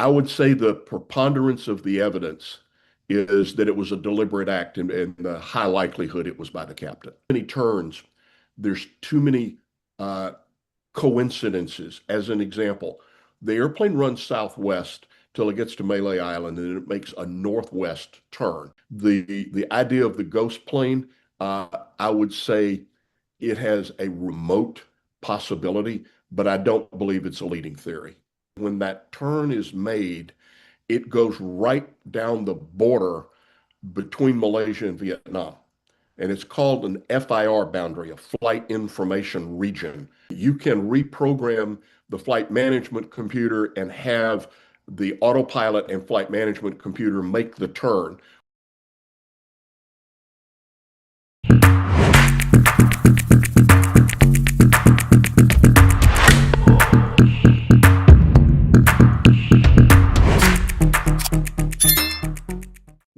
I would say the preponderance of the evidence is that it was a deliberate act and the high likelihood it was by the captain. Many turns, there's too many uh, coincidences. As an example, the airplane runs southwest till it gets to Malay Island and then it makes a northwest turn. The idea of the ghost plane, uh, I would say it has a remote possibility, but I don't believe it's a leading theory. When that turn is made, it goes right down the border between Malaysia and Vietnam. And it's called an FIR boundary, a flight information region. You can reprogram the flight management computer and have the autopilot and flight management computer make the turn.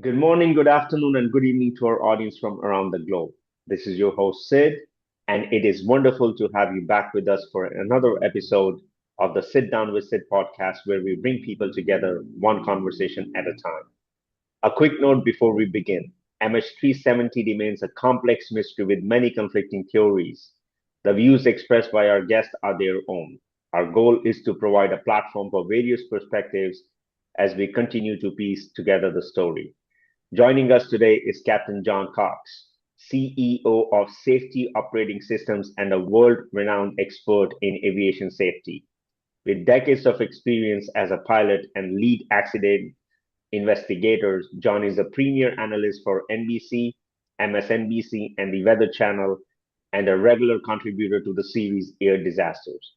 Good morning, good afternoon, and good evening to our audience from around the globe. This is your host, Sid, and it is wonderful to have you back with us for another episode of the Sit Down with Sid podcast, where we bring people together one conversation at a time. A quick note before we begin: MH370 remains a complex mystery with many conflicting theories. The views expressed by our guests are their own. Our goal is to provide a platform for various perspectives as we continue to piece together the story. Joining us today is Captain John Cox, CEO of Safety Operating Systems and a world renowned expert in aviation safety. With decades of experience as a pilot and lead accident investigator, John is a premier analyst for NBC, MSNBC, and the Weather Channel, and a regular contributor to the series Air Disasters.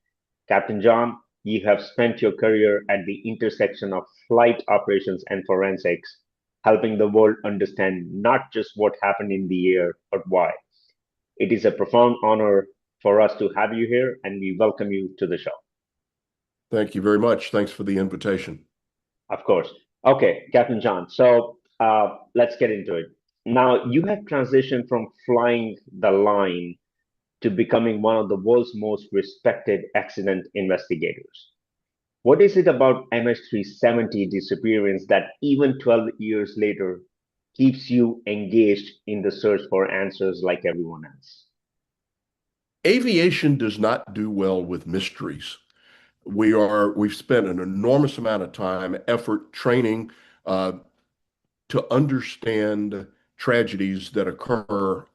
Captain John, you have spent your career at the intersection of flight operations and forensics, helping the world understand not just what happened in the air, but why. It is a profound honor for us to have you here, and we welcome you to the show. Thank you very much. Thanks for the invitation. Of course. Okay, Captain John. So let's get into it. Now, you have transitioned from flying the line to becoming one of the world's most respected accident investigators. What is it about MH370 disappearance that even 12 years later keeps you engaged in the search for answers like everyone else? Aviation does not do well with mysteries. We've spent an enormous amount of time, effort, training uh, to understand tragedies that occur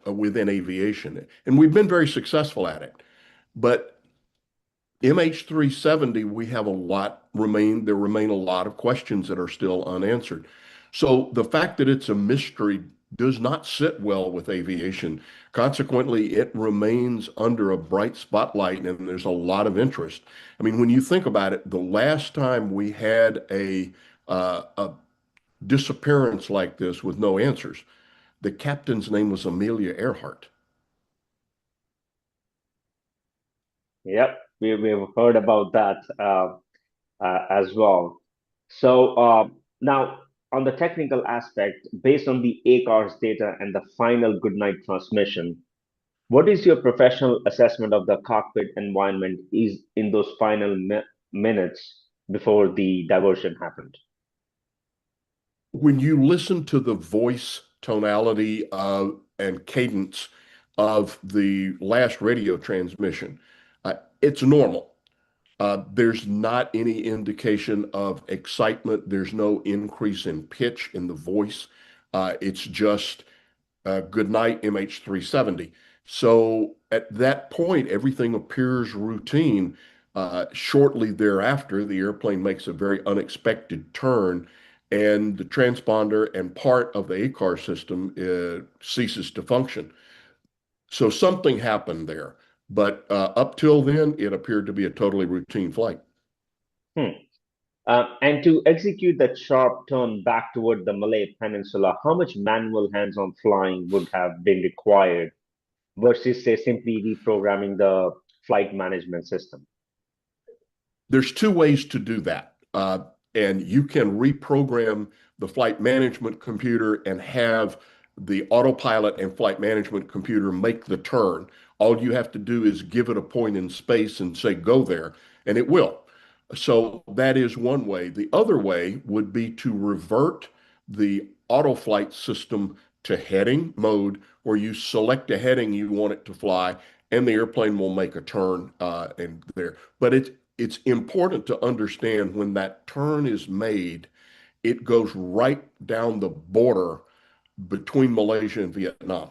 within aviation. And we've been very successful at it. But MH370, we have there remain a lot of questions that are still unanswered. So the fact that it's a mystery does not sit well with aviation. Consequently, it remains under a bright spotlight and there's a lot of interest. I mean, when you think about it, the last time we had a disappearance like this with no answers, the captain's name was Amelia Earhart. Yep, we've heard about that as well. So now, on the technical aspect, based on the ACARS data and the final goodnight transmission, what is your professional assessment of the cockpit environment is in those final minutes before the diversion happened? When you listen to the voice tonality and cadence of the last radio transmission, it's normal. There's not any indication of excitement. There's no increase in pitch in the voice. It's just good night, MH370. So at that point, everything appears routine. Shortly thereafter, the airplane makes a very unexpected turn, and the transponder and part of the ACAR system ceases to function. So something happened there. But up till then, it appeared to be a totally routine flight. Hmm. And to execute that sharp turn back toward the Malay Peninsula, how much manual hands-on flying would have been required versus, say, simply reprogramming the flight management system? There's two ways to do that. And you can reprogram the flight management computer and have the autopilot and flight management computer make the turn. All you have to do is give it a point in space and say, go there, and it will. So that is one way. The other way would be to revert the auto flight system to heading mode, where you select a heading you want it to fly, and the airplane will make a turn and there. But it's important to understand when that turn is made, it goes right down the border between Malaysia and Vietnam.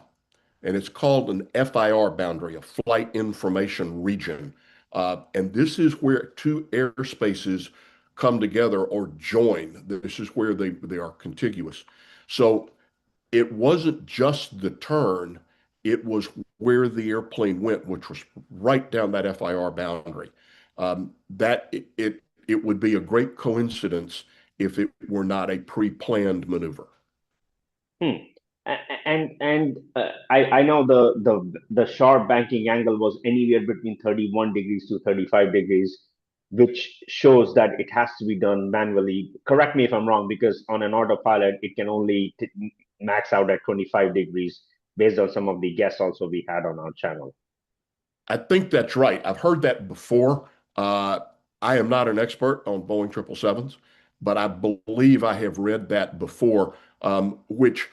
And it's called an FIR boundary, a flight information region. And this is where two airspaces come together or join. This is where they are contiguous. So it wasn't just the turn, it was where the airplane went, which was right down that FIR boundary. It would be a great coincidence if it were not a pre-planned maneuver. Hmm. I know the sharp banking angle was anywhere between 31 degrees to 35 degrees, which shows that it has to be done manually. Correct me if I'm wrong, because on an autopilot it can only max out at 25 degrees, based on some of the guests also we had on our channel. I think that's right. I've heard that before. Uh, I am not an expert on Boeing 777s, but I believe I have read that before, which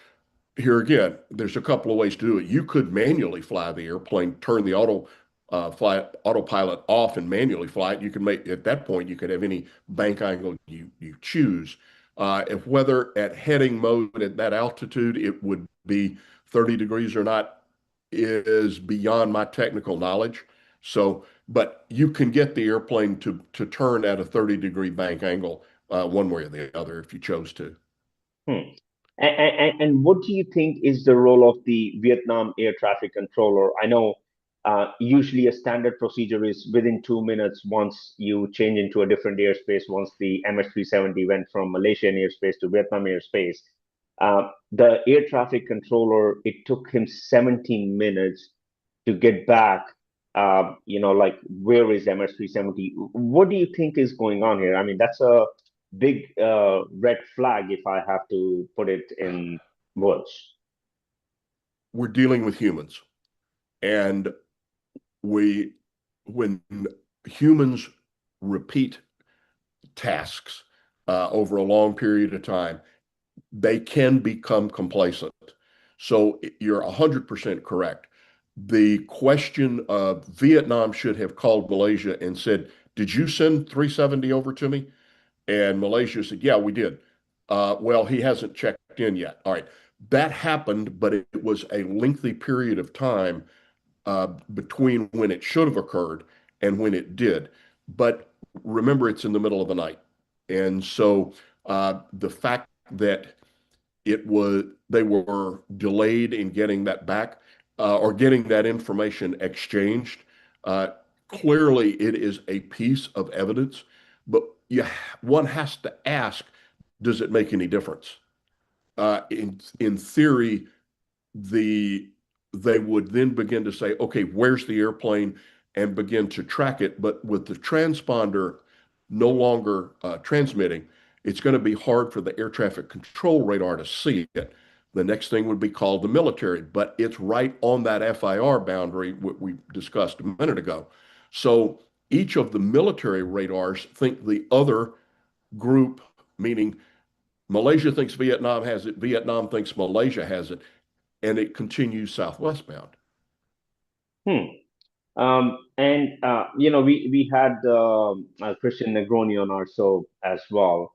here again, there's a couple of ways to do it. You could manually fly the airplane, turn the autopilot off and manually fly it. You can make at that point you could have any bank angle you choose. If whether at heading mode at that altitude it would be 30 degrees or not is beyond my technical knowledge. So, but you can get the airplane to turn at a 30-degree bank angle one way or the other if you chose to. Hmm. And what do you think is the role of the Vietnam air traffic controller? I know usually a standard procedure is within 2 minutes once you change into a different airspace, once the MH370 went from Malaysian airspace to Vietnam airspace. The air traffic controller, it took him 17 minutes to get back. Like, where is MH370? What do you think is going on here? I mean, that's a big red flag if I have to put it in words. We're dealing with humans, and we when humans repeat tasks over a long period of time, they can become complacent. So you're 100% correct. The question of Vietnam should have called Malaysia and said, "Did you send 370 over to me?" And Malaysia said, "Yeah, we did." Well, he hasn't checked in yet. All right. That happened, but it was a lengthy period of time between when it should have occurred and when it did. But remember, it's in the middle of the night. And so the fact that they were delayed in getting that back or getting that information exchanged, uh, clearly it is a piece of evidence. But one has to ask, does it make any difference? In theory, the they would then begin to say, okay, where's the airplane, and begin to track it. But with the transponder no longer transmitting, it's going to be hard for the air traffic control radar to see it. The next thing would be called the military, but it's right on that FIR boundary, what we discussed a minute ago. So each of the military radars think the other group, meaning Malaysia thinks Vietnam has it, Vietnam thinks Malaysia has it, and it continues southwest bound. Hmm. We had Christian Negroni on our show as well,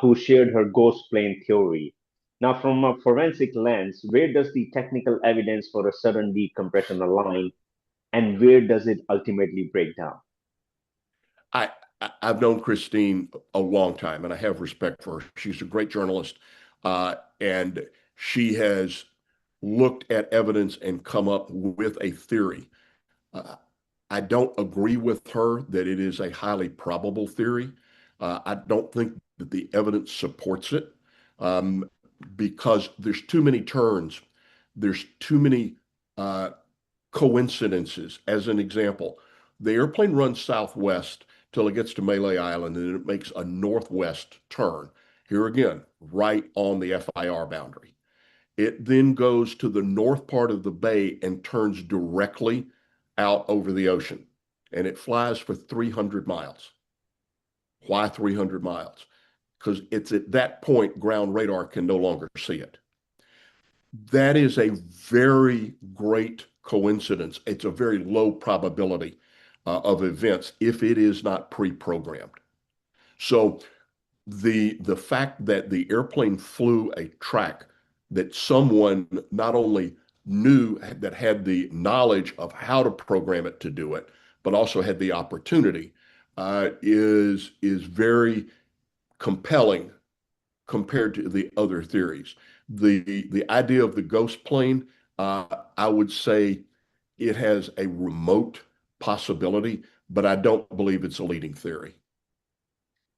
who shared her ghost plane theory. Now, from a forensic lens, where does the technical evidence for a sudden decompression align, and where does it ultimately break down? I I've known Christine a long time, and I have respect for her. She's a great journalist, and she has looked at evidence and come up with a theory. Uh, I don't agree with her that it is a highly probable theory. I don't think that the evidence supports it um, because there's too many turns. There's too many uh, coincidences. As an example, the airplane runs southwest till it gets to Malay Island and it makes a northwest turn. Here again, right on the FIR boundary. It then goes to the north part of the bay and turns directly out over the ocean. And it flies for 300 miles. Why 300 miles? Because it's at that point ground radar can no longer see it. That is a very great coincidence. It's a very low probability of events if it is not pre-programmed. So the fact that the airplane flew a track that someone not only knew that had the knowledge of how to program it to do it, but also had the opportunity is very compelling compared to the other theories. The idea of the ghost plane, I would say it has a remote possibility, but I don't believe it's a leading theory.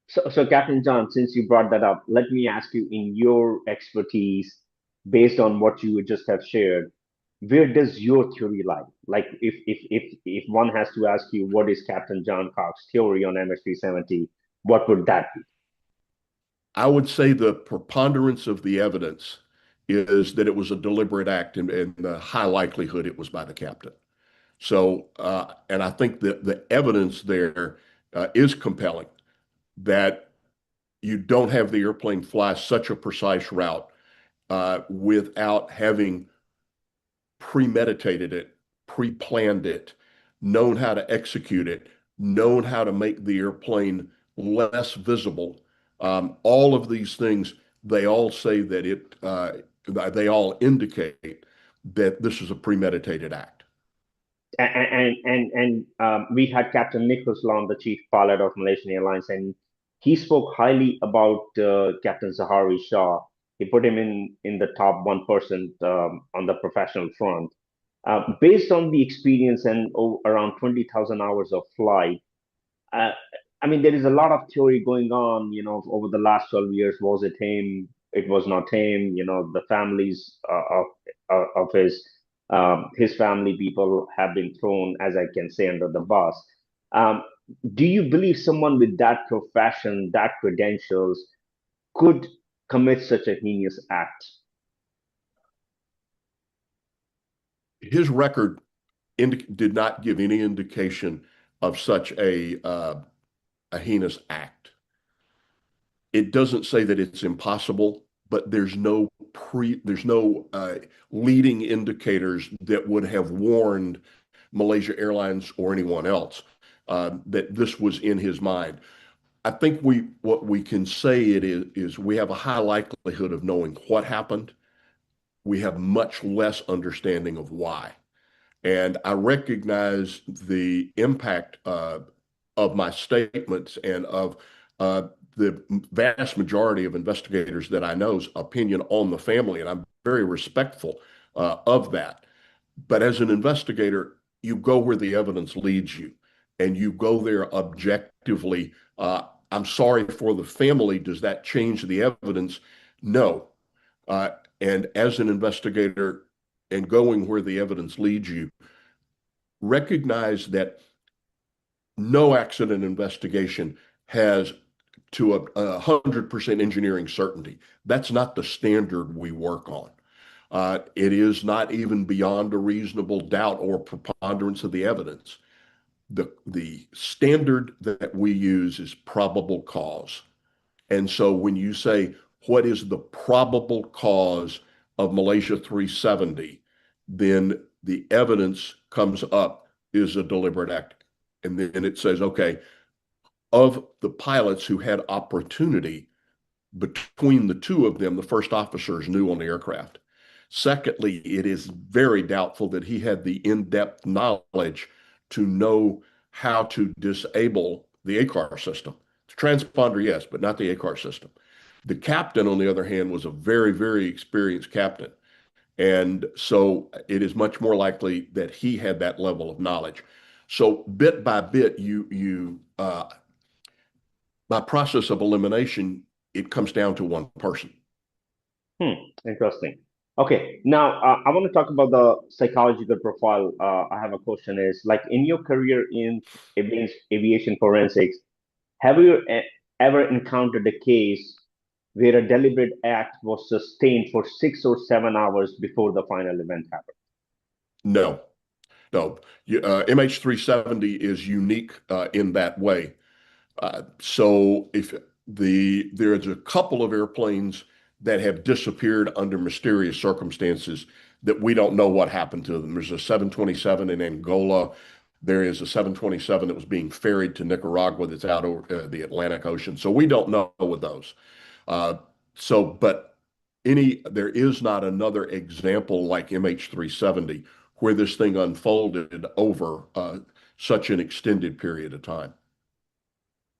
So, Captain John, since you brought that up, let me ask you, in your expertise, based on what you just have shared, where does your theory lie? Like, if one has to ask you, what is Captain John Cox' theory on MH370, what would that be? I would say the preponderance of the evidence is that it was a deliberate act and the high likelihood it was by the captain. So, and I think that the evidence there is compelling that you don't have the airplane fly such a precise route without having premeditated it, pre-planned it, known how to execute it, known how to make the airplane less visible. All of these things, they all say that they all indicate that this is a premeditated act. And we had Captain Nicholas Long, the chief pilot of Malaysian Airlines, and he spoke highly about Captain Zaharie Shah. He put him in the top 1% on the professional front. Based on the experience and around 20,000 hours of flight, uh, I mean, there is a lot of theory going on, over the last 12 years. Was it him? It was not him. The families of his family people have been thrown, as I can say, under the bus. Um, do you believe someone with that profession, that credentials, could commit such a heinous act? His record did not give any indication of such a heinous act. It doesn't say that it's impossible, but there's no leading indicators that would have warned Malaysia Airlines or anyone else that this was in his mind. I think what we can say is we have a high likelihood of knowing what happened. We have much less understanding of why. And I recognize the impact of my statements and of the vast majority of investigators that I know's opinion on the family, and I'm very respectful of that. But as an investigator, you go where the evidence leads you, and you go there objectively. I'm sorry for the family. Does that change the evidence? No. Uh, and as an investigator and going where the evidence leads you, recognize that no accident investigation has to a 100% engineering certainty. That's not the standard we work on. It is not even beyond a reasonable doubt or preponderance of the evidence. The standard that we use is probable cause. And so when you say, what is the probable cause of Malaysia 370, then the evidence comes up is a deliberate act. And then it says, okay, of the pilots who had opportunity between the two of them, the first officer is new on the aircraft. Secondly, it is very doubtful that he had the in-depth knowledge to know how to disable the ACAR system. The transponder, yes, but not the ACAR system. The captain, on the other hand, was a very, very experienced captain. And so it is much more likely that he had that level of knowledge. So bit by bit, by process of elimination, it comes down to one person. Interesting. Okay, now I want to talk about the psychological profile. I have a question is, like, in your career in aviation forensics, have you ever encountered a case where a deliberate act was sustained for 6 or 7 hours before the final event happened? No, no. MH370 is unique in that way. So if there's a couple of airplanes that have disappeared under mysterious circumstances that we don't know what happened to them. There's a 727 in Angola. There is a 727 that was being ferried to Nicaragua that's out over the Atlantic Ocean. So we don't know with those. Uh, but there is not another example like MH370 where this thing unfolded over such an extended period of time.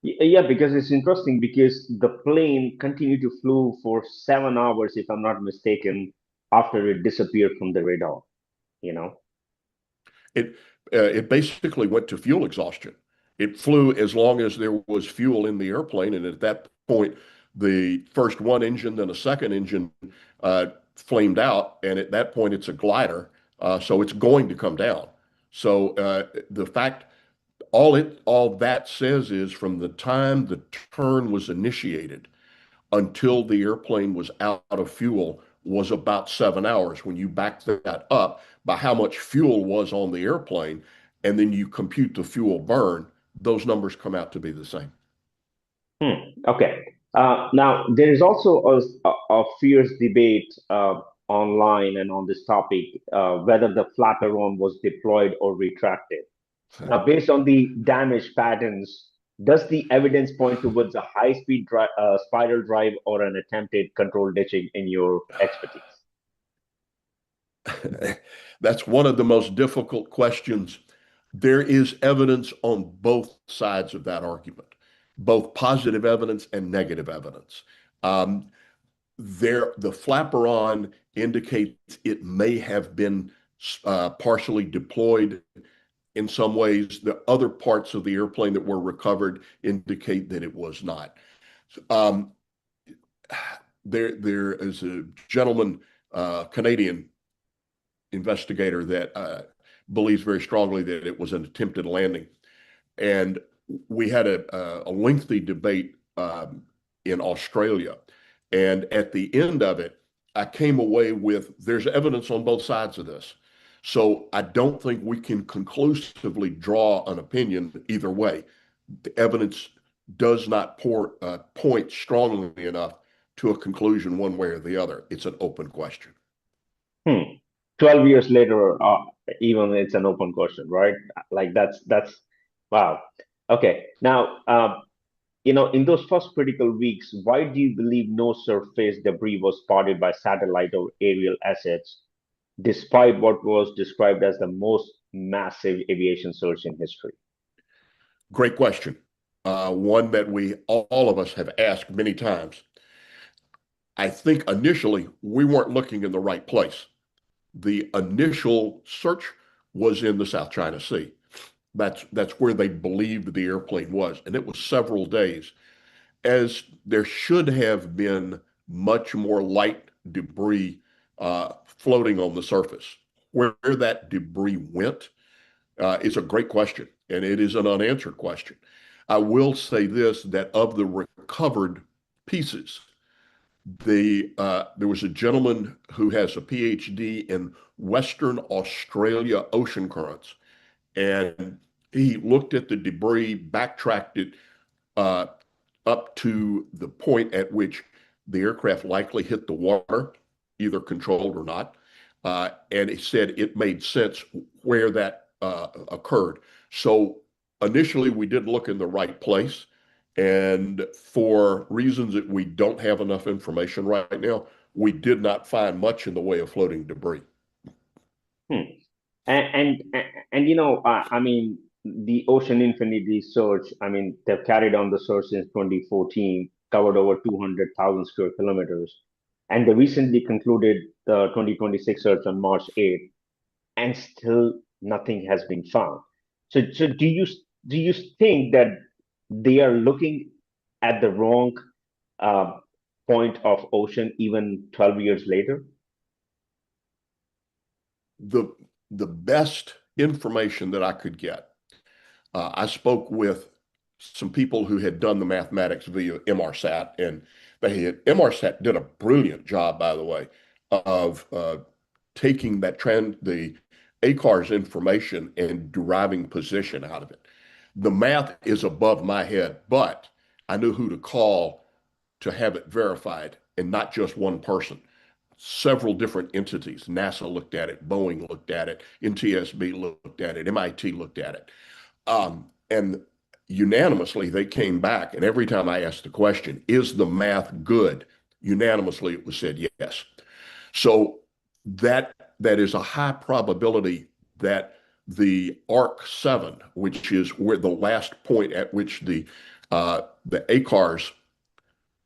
Yeah, because it's interesting because the plane continued to flew for 7 hours, if I'm not mistaken, after it disappeared from the radar, you know? It it basically went to fuel exhaustion. It flew as long as there was fuel in the airplane, and at that point, the first one engine, then a second engine, flamed out, and at that point, it's a glider, so it's going to come down. So the fact, all that says is from the time the turn was initiated until the airplane was out of fuel was about 7 hours. When you back that up by how much fuel was on the airplane, and then you compute the fuel burn, those numbers come out to be the same. Okay. Now, there is also a fierce debate online and on this topic whether the Flaperon was deployed or retracted. Now, based on the damage patterns, does the evidence point towards a high-speed spiral drive or an attempted control ditching in your expertise? That's one of the most difficult questions. There is evidence on both sides of that argument, both positive evidence and negative evidence. Um, the flaperon indicates it may have been partially deployed in some ways. The other parts of the airplane that were recovered indicate that it was not. Um, there is a gentleman, Canadian investigator, that believes very strongly that it was an attempted landing. And we had a lengthy debate in Australia. And at the end of it, I came away with there's evidence on both sides of this. So I don't think we can conclusively draw an opinion either way. The evidence does not point strongly enough to a conclusion one way or the other. It's an open question. Hmm. 12 years later, even it's an open question, right? Like that's wow. Okay. Now, in those first critical weeks, why do you believe no surface debris was spotted by satellite or aerial assets, despite what was described as the most massive aviation search in history? Great question. One that we all of us have asked many times. I think initially we weren't looking in the right place. The initial search was in the South China Sea. That's where they believed the airplane was, and it was several days, as there should have been much more light debris floating on the surface. Where that debris went is a great question, and it is an unanswered question. I will say this, that of the recovered pieces, there was a gentleman who has a PhD in Western Australia ocean currents, and he looked at the debris, backtracked it uh, up to the point at which the aircraft likely hit the water, either controlled or not. And he said it made sense where that occurred. So initially, we did look in the right place. And for reasons that we don't have enough information right now, we did not find much in the way of floating debris. Hmm. I mean, the Ocean Infinity search, I mean, they've carried on the search since 2014, covered over 200,000 square kilometers, and they recently concluded the 2026 search on March 8th, and still nothing has been found. So do you think that they are looking at the wrong uh, point of ocean even 12 years later? The the best information that I could get, I spoke with some people who had done the mathematics via MRSAT, and MRSAT did a brilliant job, by the way, of taking the ACARS information and deriving position out of it. the math is above my head, but I knew who to call to have it verified and not just one person. Several different entities. NASA looked at it, Boeing looked at it, NTSB looked at it, MIT looked at it. And unanimously, they came back. And every time I asked the question, is the math good? Unanimously, it was said yes. So that is a high probability that the Arc 7, which is where the last point at which the ACARS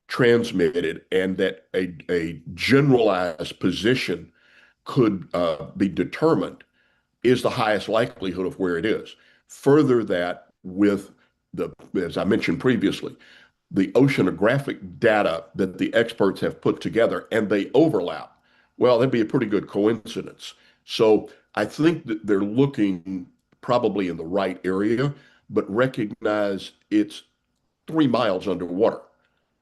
transmitted, and that a generalized position could be determined, is the highest likelihood of where it is. Further that with as I mentioned previously, the oceanographic data that the experts have put together and they overlap. Well, that'd be a pretty good coincidence. So I think that they're looking probably in the right area, but recognize it's 3 miles underwater.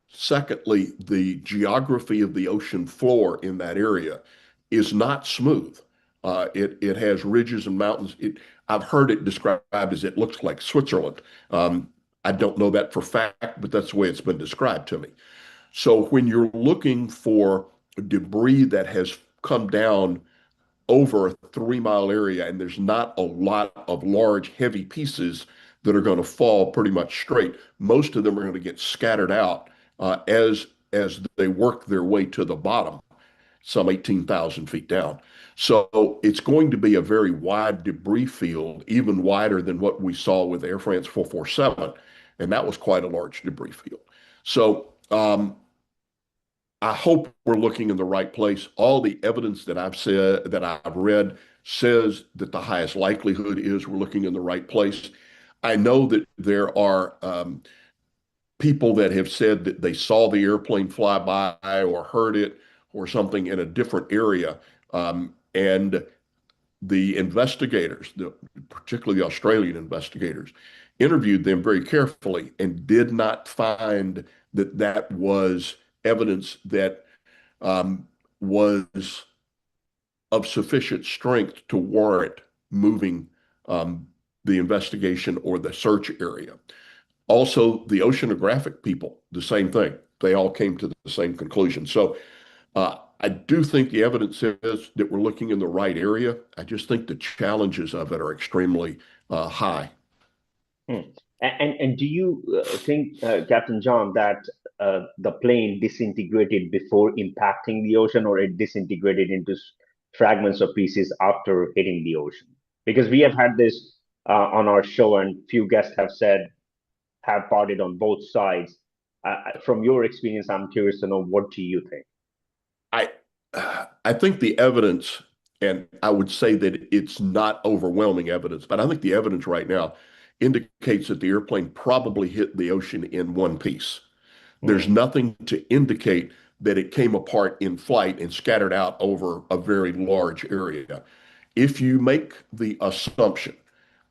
Secondly, the geography of the ocean floor in that area is not smooth. It has ridges and mountains. I've heard it described as it looks like Switzerland. I don't know that for fact, but that's the way it's been described to me. So when you're looking for debris that has come down over a 3 mile area and there's not a lot of large, heavy pieces that are going to fall pretty much straight, most of them are going to get scattered out as they work their way to the bottom, some 18,000 feet down. So it's going to be a very wide debris field, even wider than what we saw with Air France 447. And that was quite a large debris field. So I hope we're looking in the right place. All the evidence that I've read says that the highest likelihood is we're looking in the right place. I know that there are people that have said that they saw the airplane fly by or heard it or something in a different area. And the investigators, particularly the Australian investigators, interviewed them very carefully and did not find that that was evidence that was of sufficient strength to warrant moving the investigation or the search area. Also, the oceanographic people, the same thing. They all came to the same conclusion. So I do think the evidence says that we're looking in the right area. I just think the challenges of it are extremely high. Hmm. And do you think, Captain John, that the plane disintegrated before impacting the ocean, or it disintegrated into fragments or pieces after hitting the ocean? Because we have had this on our show, and few guests have parted on both sides. From your experience, I'm curious to know, what do you think? I I think the evidence, and I would say that it's not overwhelming evidence, but I think the evidence right now indicates that the airplane probably hit the ocean in one piece. There's Hmm. nothing to indicate that it came apart in flight and scattered out over a very large area. If you make the assumption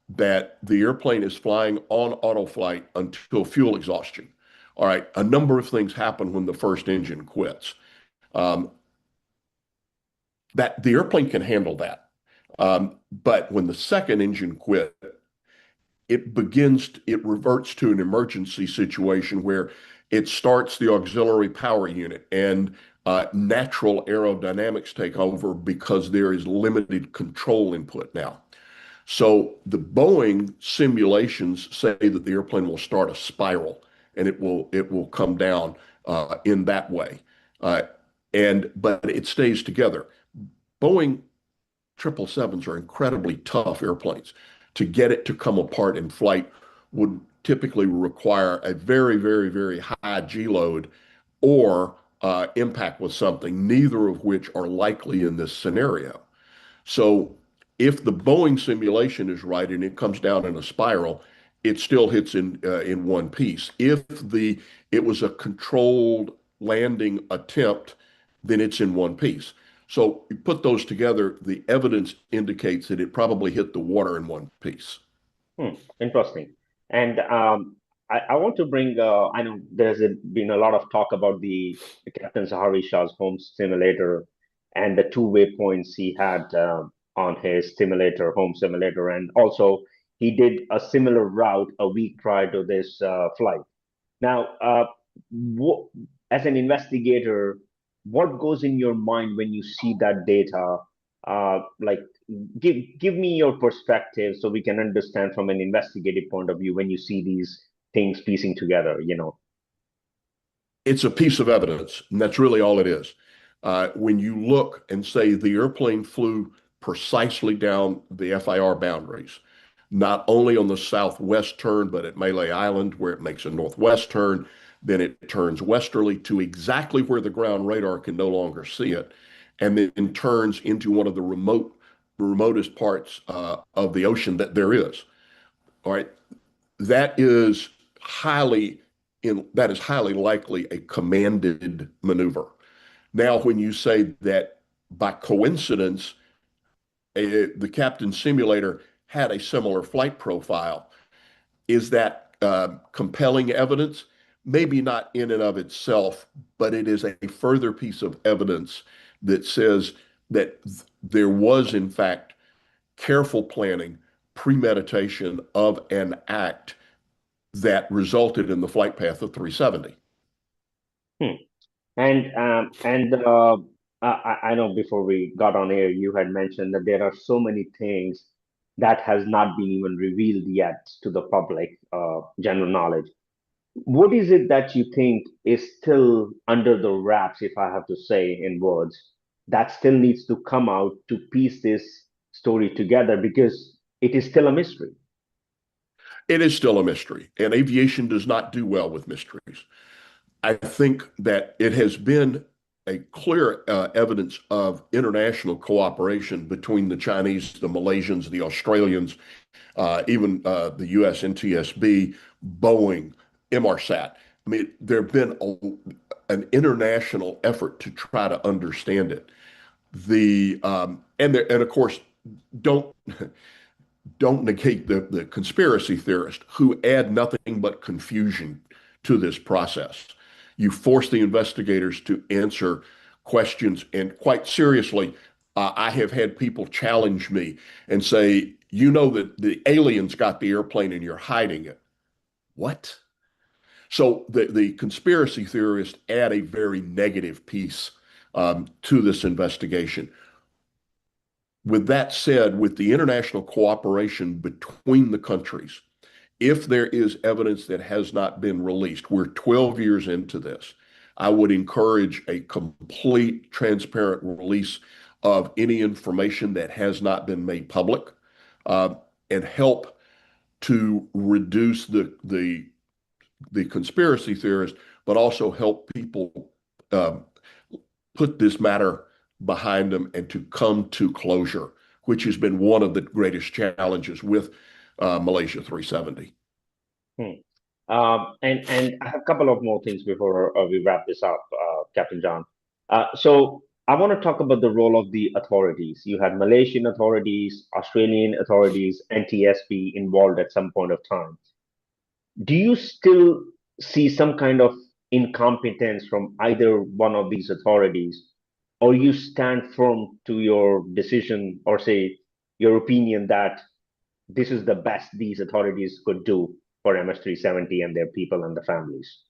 that the airplane is flying on autoflight until fuel exhaustion, all right, a number of things happen when the first engine quits. Um, that the airplane can handle that. But when the second engine quit, it reverts to an emergency situation where it starts the auxiliary power unit and natural aerodynamics take over because there is limited control input now. So the Boeing simulations say that the airplane will start a spiral and it will come down in that way. Uh, but it stays together. Boeing 777s are incredibly tough airplanes. To get it to come apart in flight would typically require a very, very, very high G load or impact with something, neither of which are likely in this scenario. So if the Boeing simulation is right and it comes down in a spiral, it still hits in one piece. If it was a controlled landing attempt, then it's in one piece. So you put those together, the evidence indicates that it probably hit the water in one piece. Interesting. And I want to bring, I know been a lot of talk about the Captain Zaharie Shah's home simulator and the two waypoints he had on his home simulator. And also, he did a similar route a week prior to this flight. Now, as an investigator, what goes in your mind when you see that data? Like, give me your perspective so we can understand from an investigative point of view when you see these things piecing together. It's a piece of evidence, and that's really all it is. When you look and say the airplane flew precisely down the FIR boundaries, not only on the southwest turn, but at Malay Island, where it makes a northwest turn, then it turns westerly to exactly where the ground radar can no longer see it, and then turns into one of the remotest parts of the ocean that there is. All right, that is that is highly likely a commanded maneuver. Now, when you say that by coincidence, the captain simulator had a similar flight profile, is that compelling evidence? Maybe not in and of itself, but it is a further piece of evidence that says that there was, in fact, careful planning, premeditation of an act that resulted in the flight path of 370. Hmm. I know before we got on air, you had mentioned that there are so many things that has not been even revealed yet to the public, general knowledge. What is it that you think is still under the wraps, if I have to say in words, that still needs to come out to piece this story together because it is still a mystery? It is still a mystery, and aviation does not do well with mysteries. I think that it has been a clear evidence of international cooperation between the Chinese, the Malaysians, the Australians, even the US NTSB, Boeing, MRSAT. I mean, there have been an international effort to try to understand it. And of course, don't don't negate the conspiracy theorists who add nothing but confusion to this process. You force the investigators to answer questions, and quite seriously, I have had people challenge me and say, you know that the aliens got the airplane and you're hiding it. What? So the conspiracy theorists add a very negative piece to this investigation. With that said, with the international cooperation between the countries, if there is evidence that has not been released, we're 12 years into this, I would encourage a complete, transparent release of any information that has not been made public, uh, and help to reduce the conspiracy theorists, but also help people um, put this matter behind them and to come to closure, which has been one of the greatest challenges with Malaysia 370. Hmm. And I have a couple of more things before we wrap this up, Captain John. So I want to talk about the role of the authorities. You had Malaysian authorities, Australian authorities, NTSB involved at some point of time. Do you still see some kind of incompetence from either one of these authorities, or you stand firm to your decision or say your opinion that this is the best these authorities could do for MH370 and their people and the families?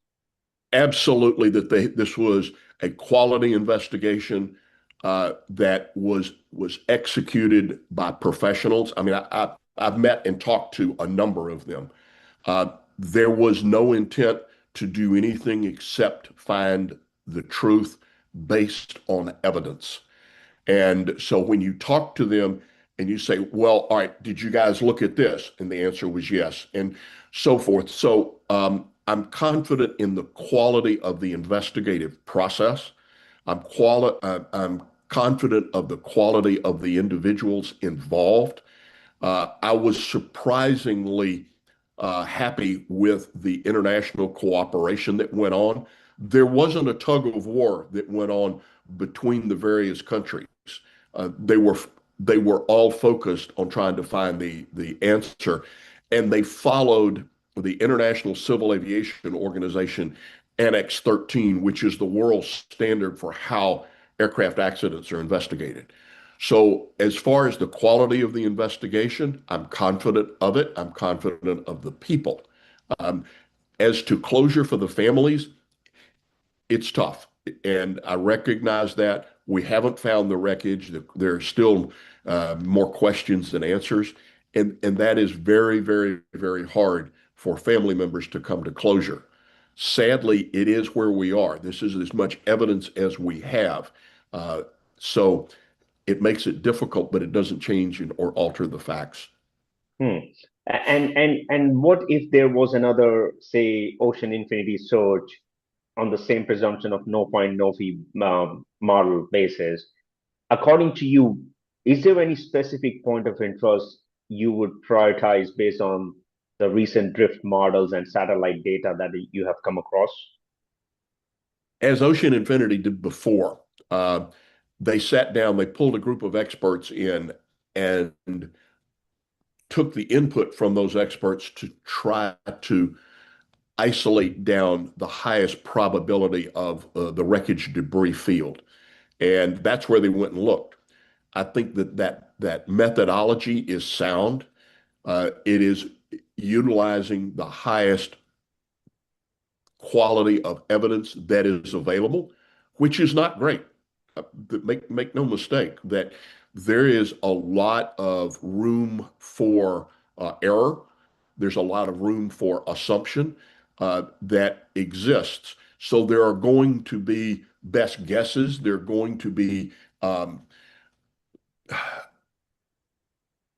Absolutely, that this was a quality investigation that was executed by professionals. I mean, I've met and talked to a number of them. There was no intent to do anything except find the truth based on evidence. And so when you talk to them and you say, well, all right, did you guys look at this? And the answer was yes, and so forth. So I'm confident in the quality of the investigative process. I'm confident of the quality of the individuals involved. I was surprisingly happy with the international cooperation that went on. There wasn't a tug of war that went on between the various countries. Uh, they were they were all focused on trying to find the answer, and they followed the International Civil Aviation Organization Annex 13, which is the world standard for how aircraft accidents are investigated. So as far as the quality of the investigation, I'm confident of it. I'm confident of the people. Um, as to closure for the families, it's tough. And I recognize that we haven't found the wreckage. There are still more questions than answers. And that is very, very, very hard for family members to come to closure. Sadly, it is where we are. This is as much evidence as we have. Uh, so it makes it difficult, but it doesn't change or alter the facts. Hmm. And what if there was another, say, Ocean Infinity search on the same presumption of no point, no fee model basis? According to you, is there any specific point of interest you would prioritize based on the recent drift models and satellite data that you have come across? As Ocean Infinity did before, they sat down, they pulled a group of experts in and took the input from those experts to try to isolate down the highest probability of the wreckage debris field. And that's where they went and looked. I think that methodology is sound. It is utilizing the highest quality of evidence that is available, which is not great. Make no mistake that there is a lot of room for error. There's a lot of room for assumption that exists. So there are going to be best guesses. There are going to be um,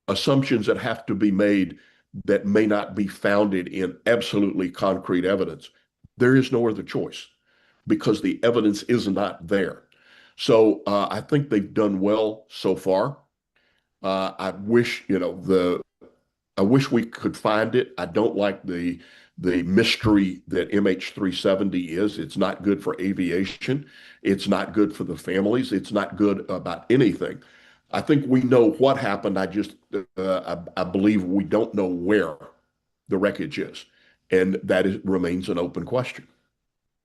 assumptions that have to be made that may not be founded in absolutely concrete evidence. There is no other choice because the evidence is not there. So I think they've done well so far. I wish, I wish we could find it. I don't like the mystery that MH370 is. It's not good for aviation. It's not good for the families. It's not good about anything. I think we know what happened. I believe we don't know where the wreckage is, and remains an open question.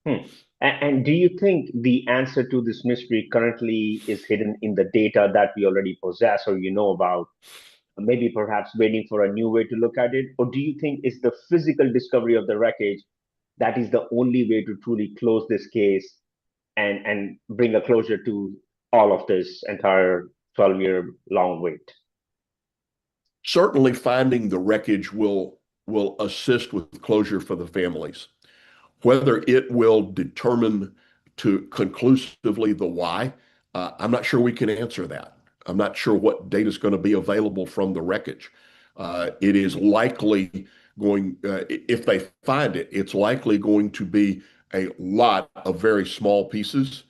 Hmm. And do you think the answer to this mystery currently is hidden in the data that we already possess or you know about? Maybe perhaps waiting for a new way to look at it? Or do you think it's the physical discovery of the wreckage that is the only way to truly close this case and bring a closure to all of this entire 12-year long wait? Certainly, finding the wreckage will assist with closure for the families. Whether it will determine to conclusively the why, I'm not sure we can answer that. I'm not sure what data is going to be available from the wreckage. It is likely if they find it, it's likely going to be a lot of very small pieces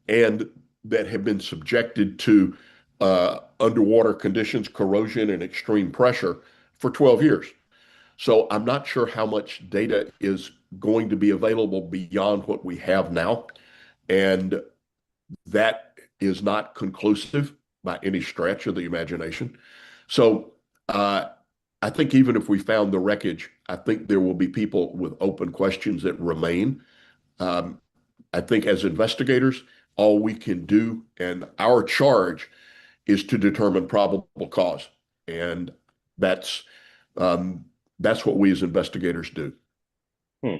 and that have been subjected to underwater conditions, corrosion, and extreme pressure for 12 years. So I'm not sure how much data is going to be available beyond what we have now. And that is not conclusive by any stretch of the imagination. So I think even if we found the wreckage, I think there will be people with open questions that remain. Um, I think as investigators, all we can do and our charge is to determine probable cause. And that's um, that's what we as investigators do. Hmm.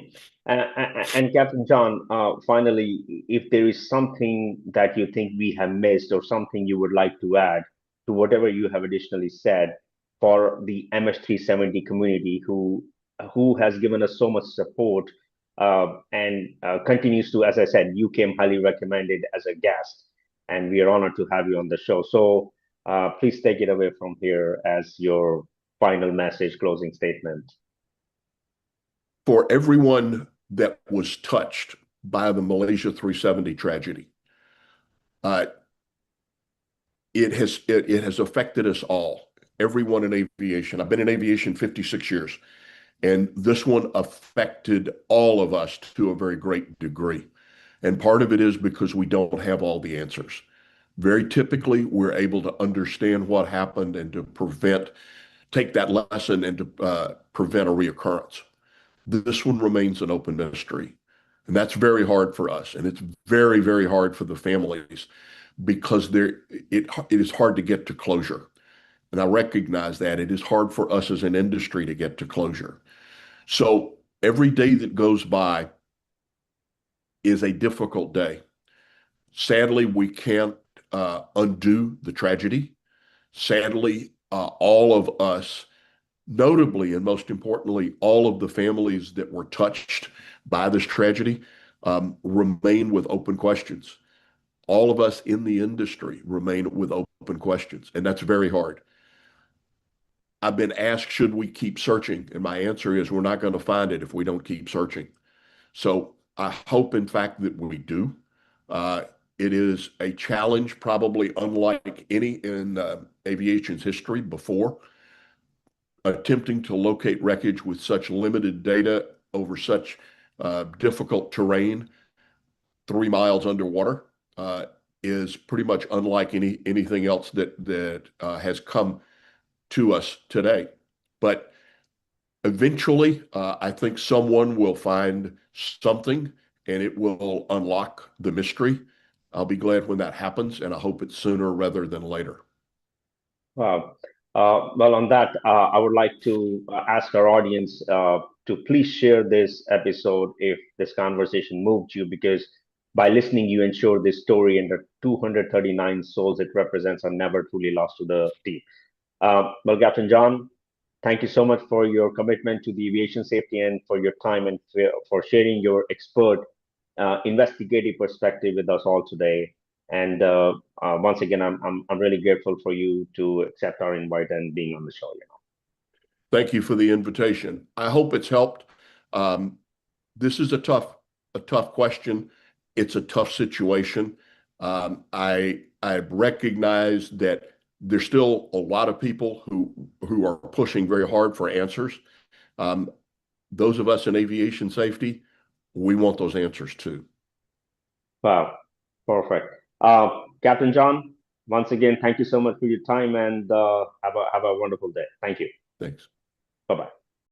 And Captain John, finally, if there is something that you think we have missed or something you would like to add to whatever you have additionally said for the MH370 community who has given us so much support and continues to, as I said, you came highly recommended as a guest, and we are honored to have you on the show. So please take it away from here as your final message, closing statement. For everyone that was touched by the Malaysia 370 tragedy, uh, it has affected us all. Everyone in aviation. I've been in aviation 56 years, and this one affected all of us to a very great degree. And part of it is because we don't have all the answers. Very typically, we're able to understand what happened and to take that lesson and to prevent a reoccurrence. This one remains an open mystery. And that's very hard for us. And it's very, very hard for the families because it is hard to get to closure. And I recognize that it is hard for us as an industry to get to closure. So every day that goes by is a difficult day. Sadly, we can't undo the tragedy. Sadly, all of us, notably and most importantly, all of the families that were touched by this tragedy, remain with open questions. All of us in the industry remain with open questions, and that's very hard. I've been asked, should we keep searching? And my answer is, we're not going to find it if we don't keep searching. So I hope, in fact, that we do. Uh, it is a challenge, probably unlike any in aviation's history before. Attempting to locate wreckage with such limited data over such difficult terrain, 3 miles underwater, is pretty much unlike anything else that has come to us today. But eventually, I think someone will find something and it will unlock the mystery. I'll be glad when that happens, and I hope it's sooner rather than later. Wow. Well, on that, I would like to ask our audience to please share this episode if this conversation moved you, because by listening, you ensure this story and the 239 souls it represents are never truly lost to the deep. Well, Captain John, thank you so much for your commitment to the aviation safety and for your time and for sharing your expert investigative perspective with us all today. And once again, I'm really grateful for you to accept our invite and being on the show. Thank you for the invitation. I hope it's helped. This is a tough question. It's a tough situation. I recognize that there's still a lot of people who are pushing very hard for answers. Um, those of us in aviation safety, we want those answers too. Wow, perfect. Captain John, once again, thank you so much for your time and have a wonderful day. Thank you. Thanks. Bye bye.